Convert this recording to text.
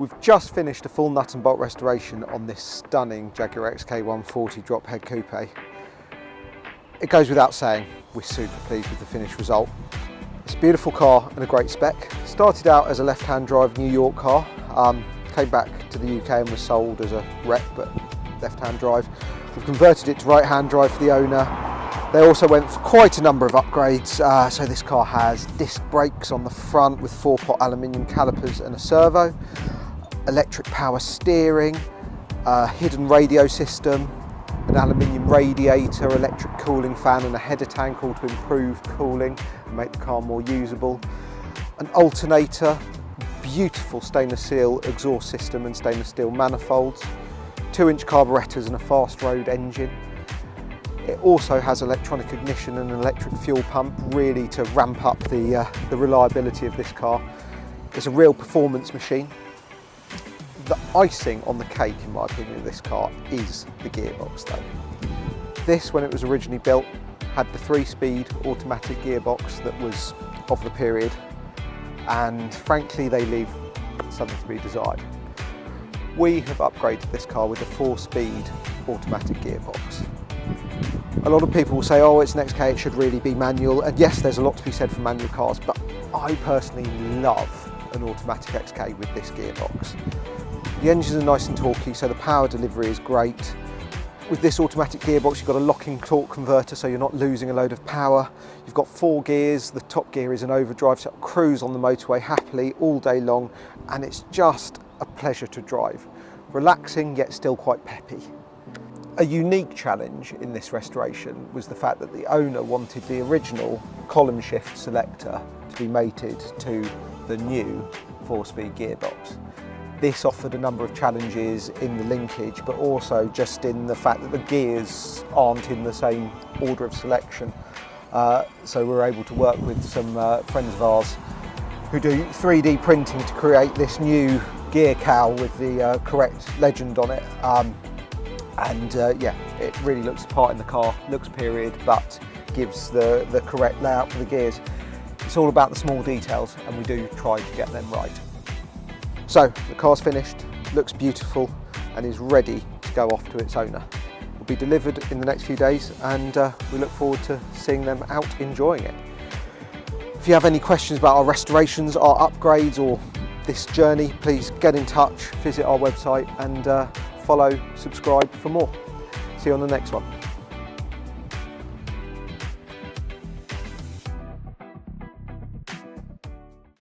We've just finished a full nut and bolt restoration on this stunning Jaguar XK140 drophead coupe. It goes without saying, we're super pleased with the finished result. It's a beautiful car and a great spec. Started out as a left-hand drive New York car, came back to the UK and was sold as a rep, but left-hand drive. We've converted it to right-hand drive for the owner. They also went for quite a number of upgrades, so this car has disc brakes on the front with 4-pot aluminium calipers and a servo, electric power steering, a hidden radio system, an aluminium radiator, electric cooling fan and a header tank, all to improve cooling and make the car more usable, an alternator, beautiful stainless steel exhaust system and stainless steel manifolds, 2-inch carburettors and a fast road engine. It also has electronic ignition and an electric fuel pump, really to ramp up the reliability of this car. It's a real performance machine. The icing on the cake, in my opinion, of this car is the gearbox though. This, when it was originally built, had the 3-speed automatic gearbox that was of the period, and frankly they leave something to be desired. We have upgraded this car with a 4-speed automatic gearbox. A lot of people will say, oh, it's an XK, it should really be manual, and yes, there's a lot to be said for manual cars, but I personally love an automatic XK with this gearbox. The engines are nice and torquey, so the power delivery is great. With this automatic gearbox, you've got a locking torque converter, so you're not losing a load of power. You've got 4 gears, the top gear is an overdrive, so it'll cruise on the motorway happily all day long, and it's just a pleasure to drive. Relaxing, yet still quite peppy. A unique challenge in this restoration was the fact that the owner wanted the original column shift selector to be mated to the new 4-speed gearbox. This offered a number of challenges in the linkage, but also just in the fact that the gears aren't in the same order of selection. So we're able to work with some friends of ours who do 3D printing to create this new gear cowl with the correct legend on it. Yeah, it really looks the part in the car, looks period, but gives the correct layout for the gears. It's all about the small details, and we do try to get them right. So the car's finished, looks beautiful, and is ready to go off to its owner. It will be delivered in the next few days, and we look forward to seeing them out enjoying it. If you have any questions about our restorations, our upgrades, or this journey, please get in touch, visit our website, and follow, subscribe for more. See you on the next one.